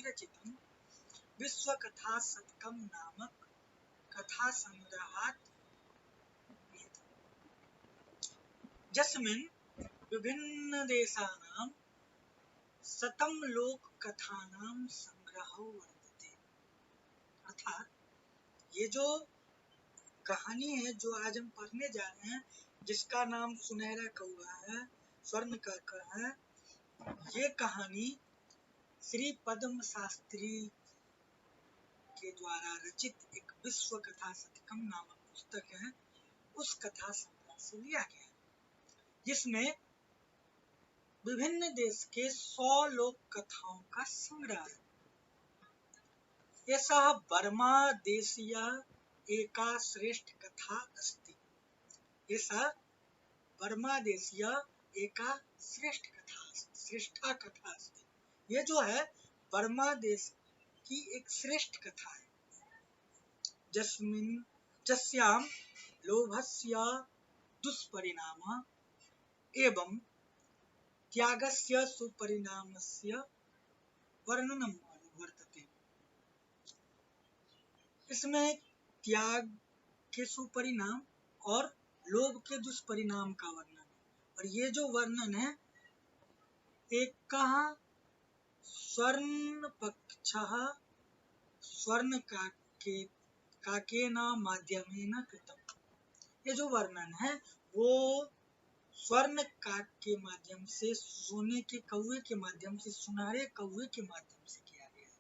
विरचितं विश्वकथा शतकं नामक कथा संग्रहात् जस्मिन् विभिन्न देशानां शतं लोक कथानां संग्रहो वर्तते। अर्थात ये जो कहानी है जो आज हम पढ़ने जा रहे हैं, जिसका नाम सुनहरा कौआ है, स्वर्ण काका है, ये कहानी श्री पद्म शास्त्री के द्वारा रचित एक विश्व कथा शतकम नामक पुस्तक है, उस कथा संग्रह से लिया गया, जिसमें विभिन्न देश के 100 लोक कथाओं का संग्रह है। एषः बर्मा देशीय एका श्रेष्ठ कथा अस्ति। एषः बर्मा देशीय एका श्रेष्ठा कथा अस्ति। ये जो है बर्मा देश की एक श्रेष्ठ कथा है, जस्यां लोभस्य दुष्परिणाम एवं त्यागस्य सुपरिणामस्य वर्णनम वर्तते। इसमें त्याग के सुपरिणाम और लोभ के दुष्परिणाम का वर्णन है। और ये जो वर्णन है, एक स्वर्ण पक्षः स्वर्ण काकेन माध्यमेन कृतम्। ये जो वर्णन है वो स्वर्ण काक के माध्यम से, सोने के कौवे के माध्यम से, सुनहरे कौवे के माध्यम से किया गया है।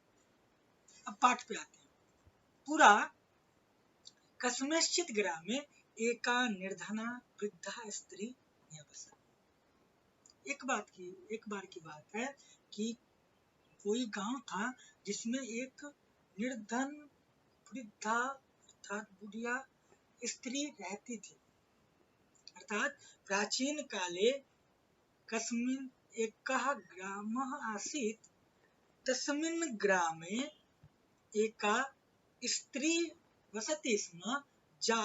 अब पाठ पे आते हैं। पूरा कस्मैश्चित् ग्रामे एका निर्धना वृद्धा स्त्री निवसति। एक बार की बात है कि कोई गांव था जिसमें एक निर्धन वृद्धा अर्थात बुढ़िया स्त्री रहती थी। अर्थात प्राचीन काले कस्मिन् एकः ग्रामः आसीत्, तस्मिन् ग्रामे एका स्त्री वसति स्म, जा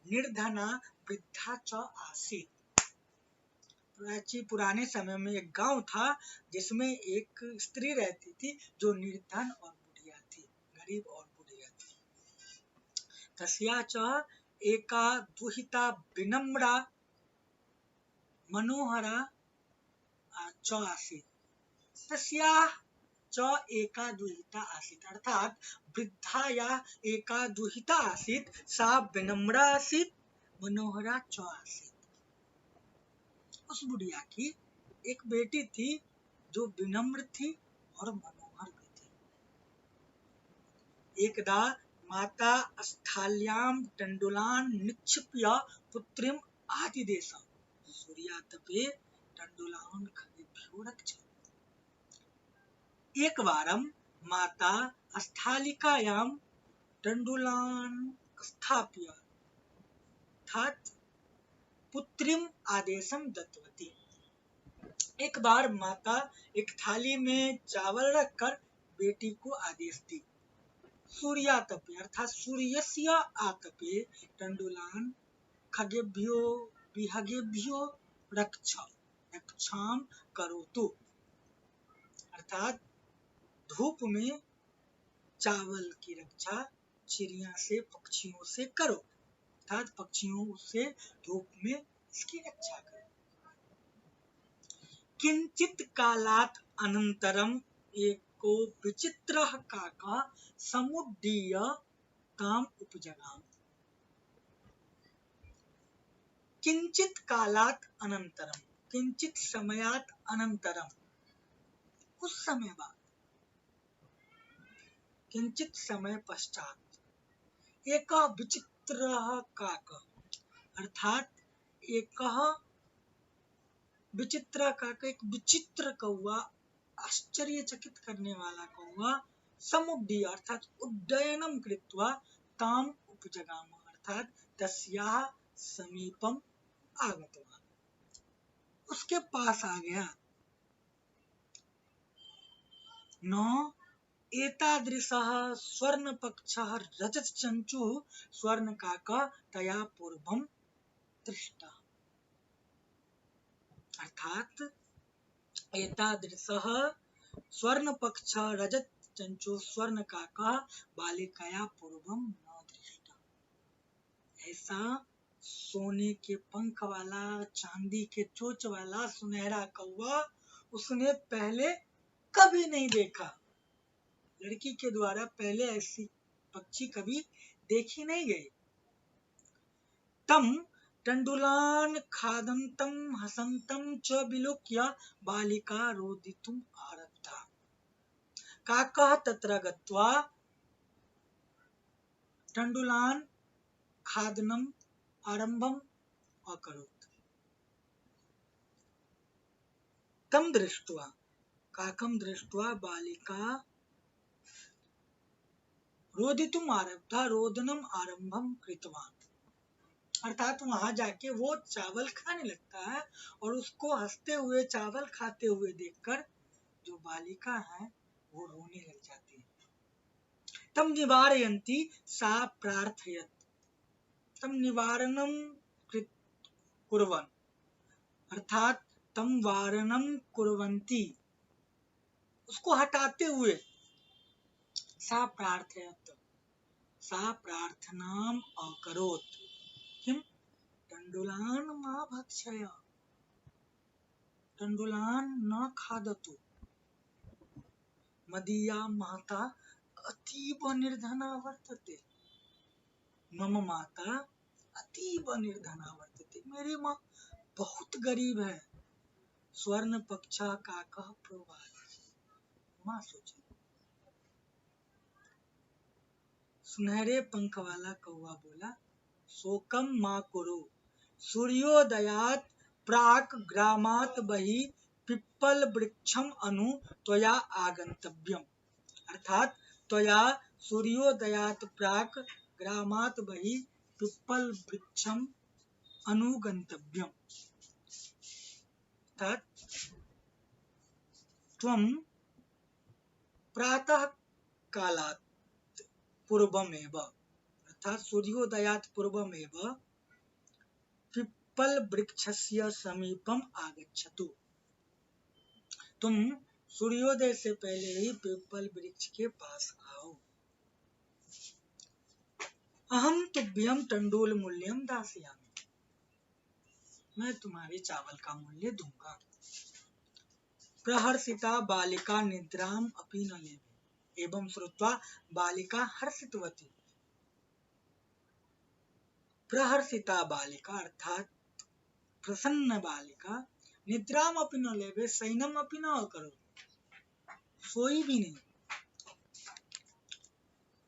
निर्धना वृद्धा च आसीत्। पुराने समय में एक गांव था जिसमें एक स्त्री रहती थी जो निर्धन और बुढ़िया थी, गरीब और बुढ़िया थी। तस्या च एका दुहिता विनम्रा मनोहरा च आसीत्। तस्याः च एका दुहिता आसीत्। अर्थात वृद्धाया एका दुहिता आसीत्, सा विनम्रा आसीत्, मनोहरा च आसीत्। उस बुढ़िया की एक बेटी थी जो विनम्र थी और मनोहर भी थी। एकदा माता स्थाल्यां तण्डुलान् निक्षिप्य पुत्रीम् आदिदेश। सूर्यातपे तण्डुलान् खगेभ्यो रक्ष। एक वारं माता स्थालिकायां तण्डुलान् स्थाप्य अर्थात पुत्रीम् आदेशं दत्तवती। एक बार माता एक थाली में चावल रखकर बेटी को आदेश दी। सूर्यातपे अर्थात सूर्यस्य आतपे तण्डुलान् खगेभ्यो विहगेभ्यो रक्षां करोतु। अर्थात धूप में चावल की रक्षा चिड़िया से, पक्षियों से करो। अर्थात पक्षियों से धूप में इसकी रक्षा करो। किंचित कालात् अनंतरम एको विचित्रः काकः समुड्डीय ताम् उपजगाम। किंचित कालात् अनंतरम, किंचित समयात् अनंतरम, कुछ समय बाद, किंचित समय पश्चात, एक विचित्रः काकः अर्थात एक विचित्र काक, एक विचित्र कौवा, आश्चर्यचकित करने वाला कौवा, समुड्डीय अर्थात उड्डयनम कृत्वा ताम उपजगाम अर्थात तस्याः समीपम आगतवान्, उसके पास आ गया। न एतादृशः स्वर्णपक्षः रजतचंचुः स्वर्णकाकः तया पूर्वं दृष्टः। अर्थात एतादृशः स्वर्णपक्षः चंचो स्वर्ण काका बालिकाया पूर्वम न दृष्टा। ऐसा सोने के पंख वाला, चांदी के चोंच वाला सुनहरा कौवा उसने पहले कभी नहीं देखा। लड़की के द्वारा पहले ऐसी पक्षी कभी देखी नहीं गई। तम टंडुलान खादंतम हसंतम च विलोक्य बालिका रोदितुम आरब्धा। काकः तत्र गत्वा टंडुलान खादनम आरंभम अकरोत्। तम दृष्ट्वा, काकम दृष्ट्वा बालिका रोदितुम आरब्धा, रोदनम आरंभम कृतवान। अर्थात वहां जाके वो चावल खाने लगता है और उसको हंसते हुए चावल खाते हुए देखकर जो बालिका है वो रोने लग जाती है। तम निवारयन्ति सा प्रार्थयत, तम निवारणम कुर्वन्, अर्थात तम वारणम कुर्वन्ति, उसको हटाते हुए, सा प्रार्थयत, सा प्रार्थनाम अकरोत्, किम टंडुलान मा भक्षय, टंडुलान न खादतु, मदीया माता अतीव निर्धना वर्तते, मम माता अतीव निर्धना वर्तते, मेरी माँ बहुत गरीब है। स्वर्ण पक्षा काकः प्रोवाच, माँ सोचे। सुनहरे पंख वाला कौवा बोला, शोकम मा कुरु, सूर्योदयात प्राक ग्रामात बहि पिप्पल वृक्षम अनु त्वया आगंतव्यम। अर्थात त्वया सूर्योदयात प्राक ग्रामात बहि पिप्पल वृक्षम अनुगंतव्यम। अर्थात त्वं प्रातः कालात् पूर्वमेव, अर्थात सूर्योदयात पूर्वमेव पिप्पल वृक्षस्य समीपम आगच्छतु। तुम सूर्योदय से पहले ही पिप्पल वृक्ष के पास आओ। अहम तुभ्यम टंडूल मूल्यम दास्यामि, मैं तुम्हारे चावल का मूल्य दूंगा। प्रहर्षिता बालिका निद्राम अपि न लेभे, एवं श्रुत्वा बालिका हर्षितवती। प्रहर्षिता बालिका अर्थात प्रसन्न बालिका, निद्राम अपि न लेभे, शयनम अपि न अकरोत्, सोई भी नहीं।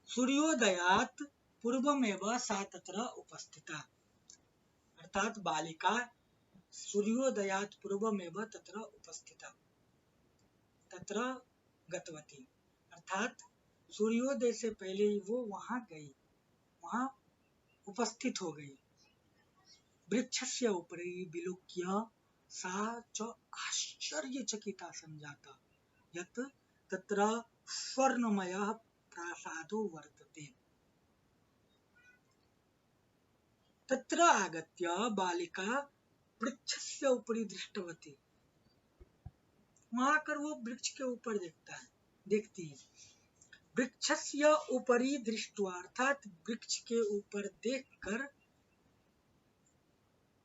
सूर्योदयात पूर्वमेव सा तत्र उपस्थिता, अर्थात बालिका सूर्योदयात पूर्वमेव तत्र उपस्थिता, तत्र गतवती, अर्थात सूर्योदय से पहले ही वो वहां गई, वहां उपस्थित हो गई। वृक्षस्य उपरि विलोक्य सा च आश्चर्यचकिता संजाता यत् तत्र स्वर्णमयः प्रासादो वर्तते। तत्र आगत्य बालिका वृक्षस्य उपरि दृष्टवती, वहां आकर वो वृक्ष के ऊपर देखती है। वृक्षस्य उपरि दृष्ट्वा, अर्थात वृक्ष के ऊपर देखकर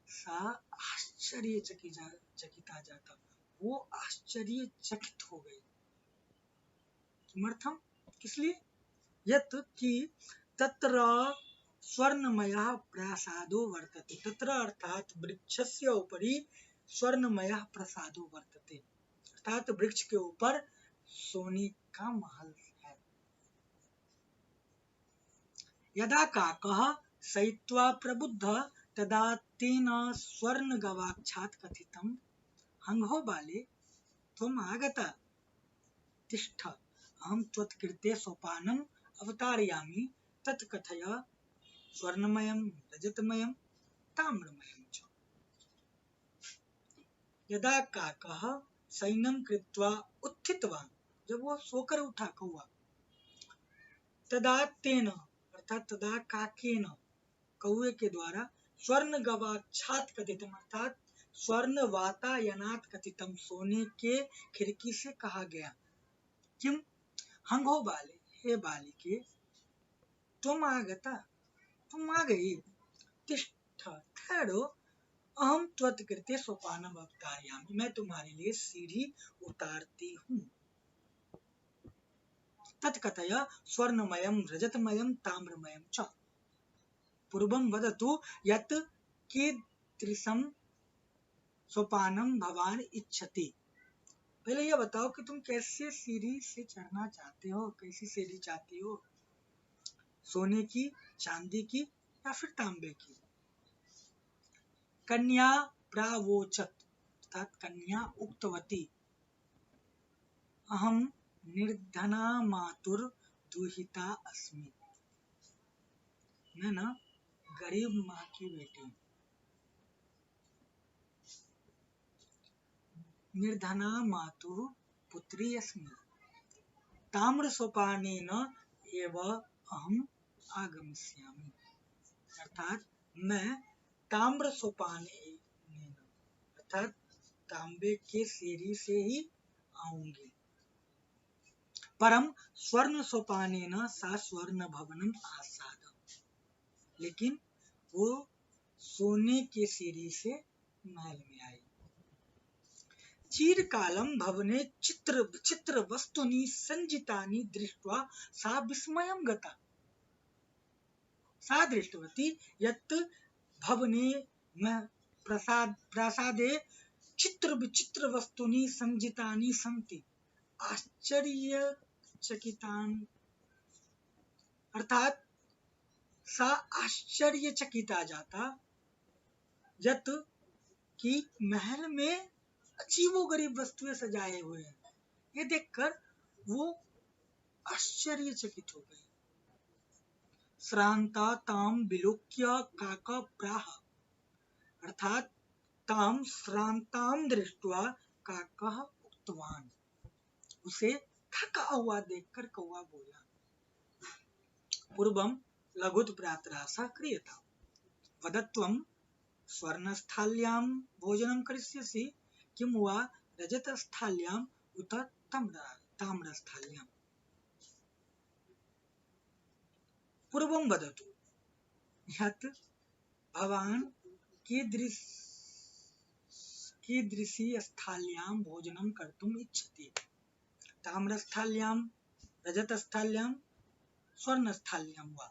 सा आश्चर्यचकिता जाता, वो आश्चर्यचकित हो गई। किमर्थम, किसलिए? यत् कि तत्र स्वर्णमयः प्रासादो वर्तते, तत्र अर्थात वृक्षस्य उपरि स्वर्णमयः प्रासादो वर्तते, अर्थात वृक्ष के ऊपर सोने का महल है। यदा काकः शयित्वा प्रबुद्धः तदा तेन स्वर्ण गवाक्षात् कथितं, हंहो बाले त्वम् आगता, तिष्ठ अहं त्वत्कृते सोपानम् अवतारयामि, तत् कथय, स्वर्णमयं रजतमयं ताम्रमयं च। यदा काकः शयनं कृत्वा उत्थितवान्, जब वो सोकर उठा कौवा, तदा तेन अर्थात तदा काकेन, कौवे के द्वारा, स्वर्ण गवाक्षात् कथितम, अर्थात स्वर्ण वातायनात् कथितम, सोने के खिड़की से कहा गया। किम, हंगो बाले, हे बालिके तुम आगता, तुम आ गई। तिष्ठ, ठहरो। अहम त्वत्कृते सोपानम अवतारयामि, मैं तुम्हारे लिए सीढ़ी उतारती हूँ। तत्कथय स्वर्णमयं रजतमयं ताम्रमयं च। पूर्वं वदतु यत् कीदृशं सोपानम भवान इच्छति। पहले यह बताओ कि तुम कैसे सीढ़ी से चढ़ना चाहते हो, कैसी सीढ़ी चाहती हो, सोने की, चांदी की या फिर तांबे की। कन्या प्रावोचत, अर्थात कन्या उक्तवती, अहम निर्धना मातुर दुहिता अस्मि, मैं ना गरीब माँ की बेटी हूँ। निर्धना मातुः पुत्री अस्मि, ताम्र सोपानेन एव अहम आगमिष्यामि, अर्थात मैं ताम्र सोपानेन, अर्थात तांबे के सीढ़ी से ही आऊंगी। परम स्वर्ण सोपानेन सा स्वर्ण भवनम आसाद, लेकिन वो सोने के सीढ़ी से महल में आई। चीरकालं भवने चित्र विचित्र वस्तुनि संजितानि दृष्ट्वा सा विस्मयं गता। सा दृष्टवती यत् भवने प्रासादे चित्र विचित्र वस्तुनि संजितानि सन्ति। आश्चर्यचकितान्, अर्थात सा आश्चर्यचकिता जाता यत् कि महल में अजीबोगरीब वस्तुएं सजाए हुए हैं। ये देखकर वो आश्चर्यचकित हो गई। श्रांता ताम विलोक्य काका प्राह, अर्थात ताम श्रांताम दृष्ट्वा काकः उक्तवान, उसे थका हुआ देखकर कौवा बोला। पूर्वम लघुत प्रातरासा क्रियता, वदत्वम स्वर्णस्थाल्यां भोजनं करिष्यसि किं वा रजतस्थाल्यां उत ताम्रस्थाल्यां। पूर्वं वदतु यत् भवान् कीदृशी स्थाल्यां भोजनं कर्तुम् इच्छति, ताम्रस्थाल्यां, रजतस्थाल्यां, स्वर्णस्थाल्यां वा।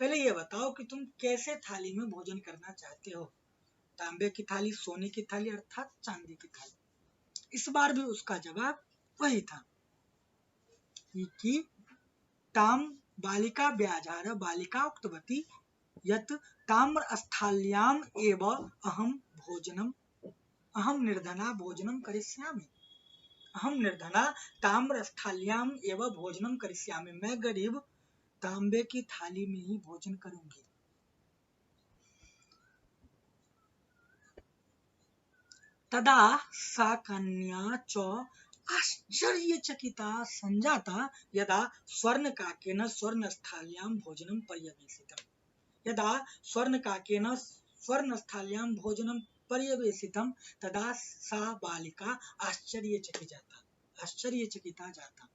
पहले ये बताओ कि तुम कैसे थाली में भोजन करना चाहते हो, तांबे की थाली, सोने की थाली अर्थात चांदी की थाली। इस बार भी उसका जवाब वही था कि ताम बालिका व्याजार, बालिका उक्तवती यत् ताम्रस्थाल्याम् एव अहम निर्धना भोजनं करिष्यामि, अहम निर्धना ताम्रस्थाल्याम् एव भोजनं करिष्यामि, मैं गरीब तांबे की थाली में ही भोजन करूंगी। तदा सा कन्या च आश्चर्यचकिता संजाता यदा स्वर्णकाकेन स्वर्णस्थाल्यां भोजनं पर्यवेसितम्, यदा स्वर्णकाकेन स्वर्णस्थाल्यां भोजनं पर्यवेसितं तदा सा बालिका आश्चर्यचकिता जाता।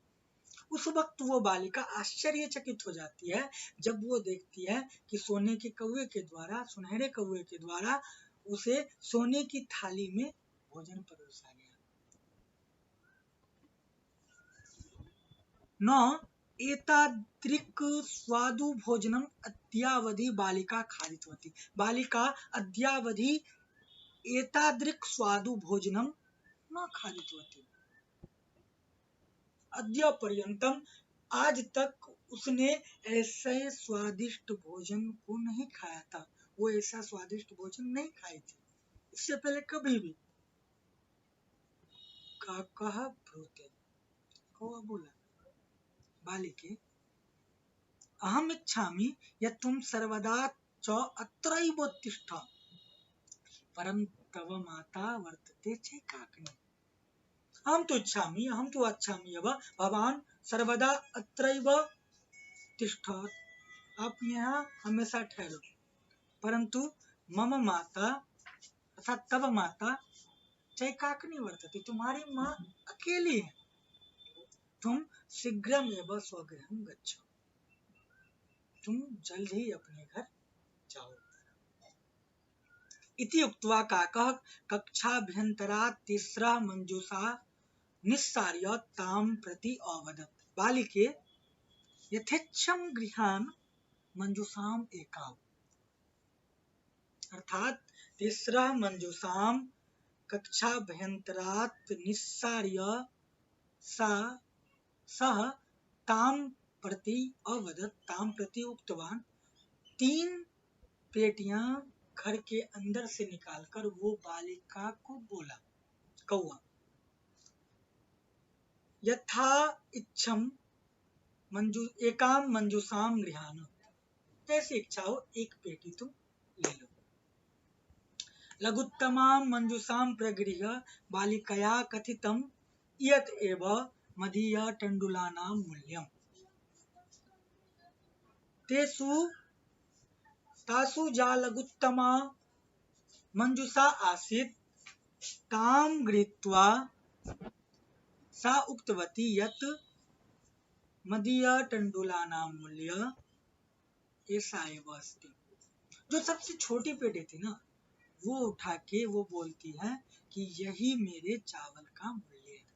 उस वक्त वो बालिका आश्चर्यचकित हो जाती है जब वो देखती है कि सोने के कौवे के द्वारा, सुनहरे कौवे के द्वारा उसे सोने की थाली में भोजन परोसा गया। न एतादृक् स्वादु भोजनम अद्यावधि बालिका खादितवती, बालिका अद्यावधि एतादृक् स्वादु भोजनम न खादितवती, अद्य पर्यंतम, आज तक उसने ऐसे स्वादिष्ट भोजन को नहीं खाया था, वो ऐसा स्वादिष्ट भोजन नहीं खाई थी इससे पहले कभी भी। काकः ब्रूते, कौवा बोला, बालिके अहम इच्छामि यत् त्वं सर्वदा च अत्रैव तिष्ठ, परं तव माता वर्तते चैकाकिनी। अहम तो अच्छामि एव भवान् सर्वदा अत्रैव तिष्ठ, आप यहाँ हमेशा ठहरो, परंतु मम माता अर्थात तव माता चैकाकिनी वर्तते, तुम्हारी माँ अकेली है। तुम शीघ्रमेव स्वगृहं गच्छ, तुम जल्द ही अपने घर जाओ। इति उक्त्वा काकः कक्षाभ्यन्तरात् तिस्रः मञ्जूषा निस्सार्य तां प्रति अवदत्। बालिके यथेच्छं गृहान् मंजूषाम एकाव, अर्थात तिस्रः मंजूषाम कक्षाभ्यन्तरात् निस्सार्य सः तां प्रति अवदत्, तां प्रति उक्तवान। 3 पेटियां घर के अंदर से निकालकर वो बालिका को बोला, कौआ यथा इच्छम एकाम मंजूषाम गृहान, जैसी इच्छा हो एक पेटी तुम ले लो। लघुत्तमां मंजूषां प्रगृह्य बालिकया कथितं यत् एव मदीय तण्डुलानां मूल्यम्। तासु या लघुत्तमा मंजूषा आसीत् तां गृहीत्वा सा उक्तवती यत् मदीय तण्डुलानां मूल्य ऐसा एव अस्ति। जो सबसे छोटी पेटी थी ना, वो उठा के वो बोलती है कि यही मेरे चावल का मूल्य है।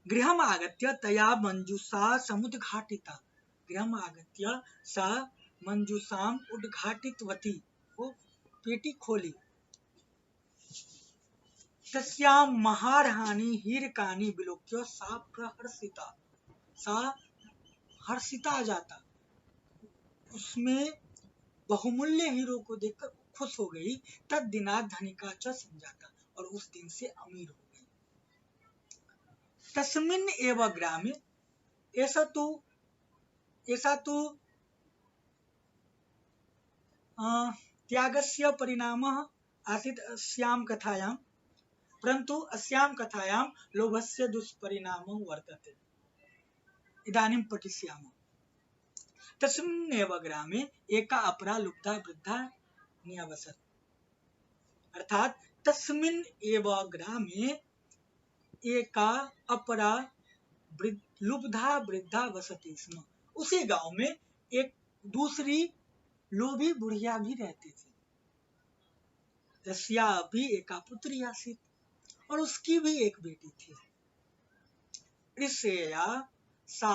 गृहम् आगत्य तया मंजूषा समुद्घाटिता, गृहम् आगत्य सा मंजूषाम् उद्घाटितवती, वो पेटी खोली। तस्यां महार्हानि हीरकानि विलोक्य सा प्रहर्षिता, सा हर्षिता जाता, उसमें बहुमूल्य हीरो को देखकर खुश हो गई। तद दिना धनिका च समझाता, और उस दिन से अमीर हो गई। तस्मिन् एव ग्रामे, ऐसा तो त्यागस्य परिणामः आसीत् अस्यां कथायां, परन्तु अस्यां कथायां लोभस्य दुष्परिणामो वर्तते। इदानीं पठिष्यामः। तस्मिन्नेव ग्रामे एका अपरा लुब्धा वृद्धा न्यवसत्, अर्थात तस्मिन् एव ग्रामे एका अपरा लुब्धा वृद्धा वसती स्म। उसी गांव में एक दूसरी लोभी बुढ़िया भी रहती थी। तस्या भी एका पुत्री आसीत्, और उसकी भी एक बेटी थी। ईर्ष्यया सा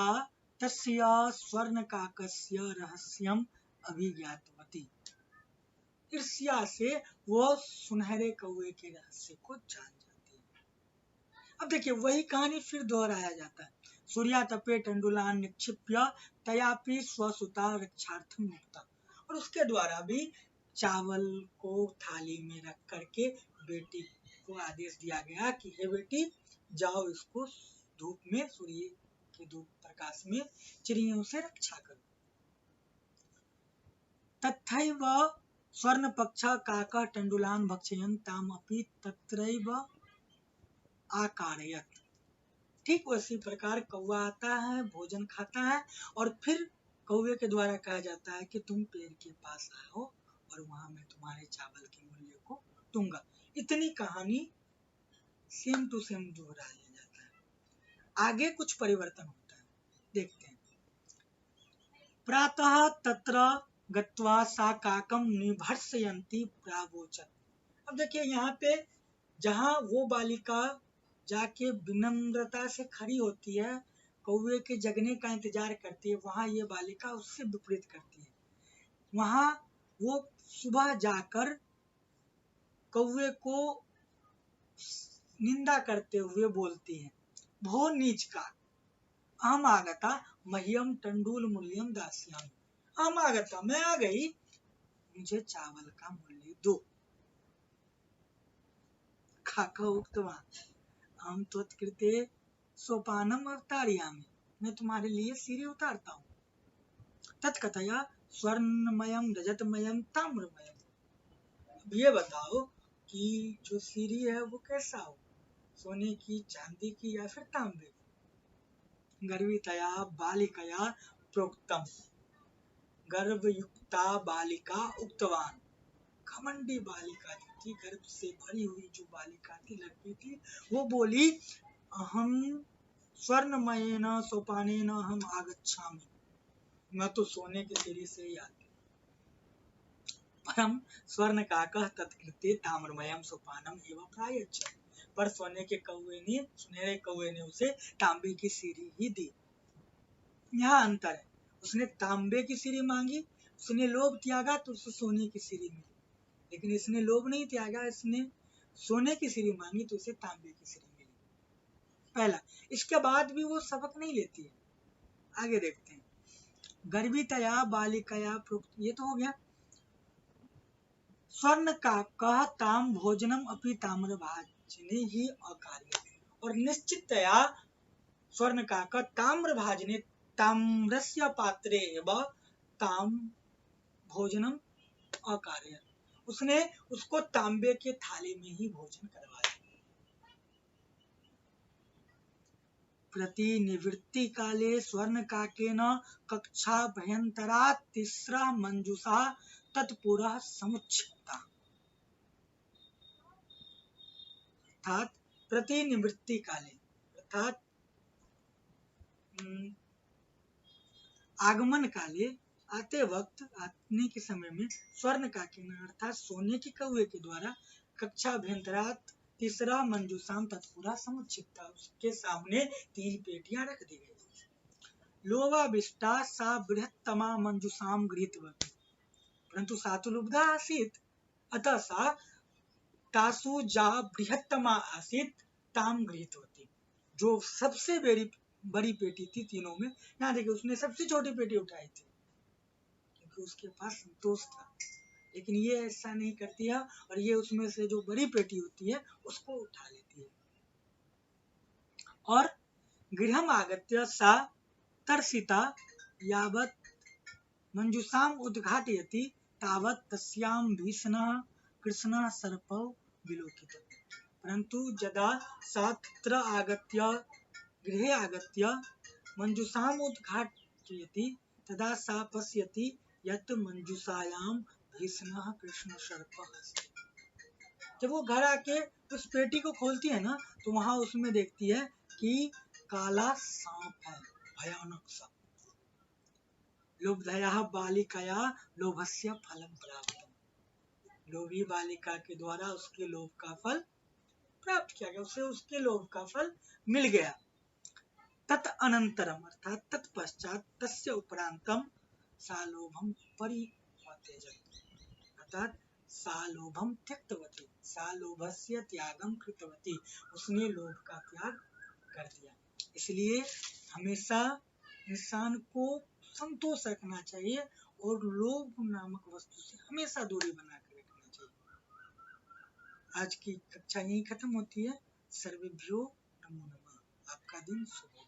तस्य स्वर्णकाकस्य रहस्यम् अभिज्ञातवती, ईर्ष्या से वो सुनहरे कौवे के रहस्य को जान जाती है। अब देखिए वही कहानी फिर दोहराया जाता है। सूर्यातपे तण्डुलान् निक्षिप्य तयापि स्वसुता रक्षार्थं मुक्ता, और उसके द्वारा भी चावल को थाली में रख करके बेटी को आदेश दिया गया कि हे बेटी, जाओ इसको धूप में, सूर्य के धूप प्रकाश में चिड़ियों से रक्षा करो। तथैव स्वर्णपक्ष काकः तण्डुलान् भक्षयन् तामपि तत्रैव आकारयत्। ठीक उसी प्रकार कौवा आता है, भोजन खाता है, और फिर कौवे के द्वारा कहा जाता है कि तुम पेड़ के पास आओ और वहां मैं तुम्हारे चावल के मूल्य को दूंगा। इतनी कहानी सेम टू सेम दोहरा लिया जाता है। आगे कुछ परिवर्तन होता है, देखते हैं। प्रातः तत्र गत्वा सा काकम निभर्सयन्ती प्रावोचत। अब देखिए यहाँ पे जहाँ वो बालिका जाके विनम्रता से खड़ी होती है, कौवे के जगने का इंतजार करती है, वहां ये बालिका उससे विपरीत करती है। वहां वो सुबह जाकर कौवे को निंदा करते हुए बोलती है, भो नीच का, अहम आगता मह्यम तंडूल मूल्यम दास्यामि, अहम आगता, मैं आ गई, मुझे चावल का मूल्य दो। काकः उक्तवान् अहम त्वत्कृते सोपानम अवतारयामि, मैं तुम्हारे लिए सीढ़ी उतारता हूँ। तत्कथया स्वर्णमयम रजतमयम ताम्रमयम, अब ये बताओ कि जो सीढ़ी है वो कैसा हो, सोने की, चांदी की, या फिर तांबे की। गर्वितया बालिकया प्रोक्तम, गर्भयुक्ता बालिका उक्तवान, घमंडी बालिका थी, गर्भ से भरी हुई जो बालिका थी, लड़की थी, वो बोली अहम स्वर्णमयेन सोपानेन अहम आगच्छामि, मैं तो सोने की सीढ़ी से ही आती। परम स्वर्णकाकः तत्कृते ताम्रमयं सोपानम एवं प्रायच्छत्, पर सोने के कौवे ने, सुनहरे कौवे ने उसे तांबे की सीढ़ी ही दी। यहाँ अंतर है, उसने तांबे की सीढ़ी मांगी, उसने लोभ त्यागा तो उसे सोने की सीढ़ी मिली, लेकिन इसने लोभ नहीं त्यागा, इसने सोने की सीढ़ी मांगी तो उसे तांबे की सीढ़ी मिली। पहला। इसके बाद भी वो सबक नहीं लेती है। आगे देखते हैं। गर्भितया बालिकया प्रोक्त, ये तो हो गया। स्वर्ण का कह ताम भोजनम अपि ताम्रभाजने ही अकार्य, और निश्चितया स्वर्ण का ताम्रभाजने ताम्रस्य पात्रे एव ताम भोजनम अकार्य, उसने उसको तांबे के थाली में ही भोजन करवाया। प्रतिनिवृत्ति काले स्वर्ण काकेन कक्षा भयंतरात् तिस्रा मंजुषा तत्पुरः समुच्छित्ता, अर्थात प्रतिनिवृत्ति काले, अर्थात आगमन काले, आते वक्त, आने के समय में, स्वर्ण काकेन अर्थात सोने के कौवे के द्वारा, कक्षा भयंतरात् तीसरा मंजूषाम तत्पुरा समुच्छित्ता, उसके सामने 3 पेटियां रख दी गई। लोभाविष्टा सा बृहत्तमा मंजूषाम गृहीतवती, परंतु सा तो लुब्धा आसीत्, अतः सा तासु जा बृहत्तमा आसीत् ताम गृहीतवती, जो सबसे बड़ी पेटी थी तीनों में। यहाँ देखिए, उसने सबसे छोटी पेटी उठाई थी क्योंकि उसके पास संतोष था, लेकिन ये ऐसा नहीं करती है, और ये उसमें से जो बड़ी पेटी होती है उसको उठा लेती है। और गृहम आगत्य सा तर्षिता यावत् मंजूषाम उद्घाटयति तावत् तस्याम भीषणः कृष्णः सर्पौ विलोकितः, परंतु यदा सा तत्र आगत्य गृहे आगत्य मंजूषाम उद्घाटयति तदा सा पश्यति यत् मंजूषायां भीषणः कृष्ण सर्पः अस्ति। जब वो घर आके उस पेटी को खोलती है ना, तो वहां उसमें देखती है कि काला सांप है, भयानक सा। लोभधया बालिकया लोभस्य फलम प्राप्तम, लोभी बालिका के द्वारा उसके लोभ का फल प्राप्त किया गया, उसे उसके लोभ का फल मिल गया। तत् अनंतरम अर्थात तत्पश्चात तस्य उपरांतम सा लोभम परित्यजत, अर्थात सा लोभम त्यक्तवती, सा लोभस्य त्यागम कृतवती, उसने लोभ का त्याग कर दिया। इसलिए हमेशा इंसान को संतोष रखना चाहिए और लोभ नामक वस्तु से हमेशा दूरी बना कर रखना चाहिए। आज की कक्षा यहीं खत्म होती है। सर्वेभ्यो नमो नमः। आपका दिन शुभ हो।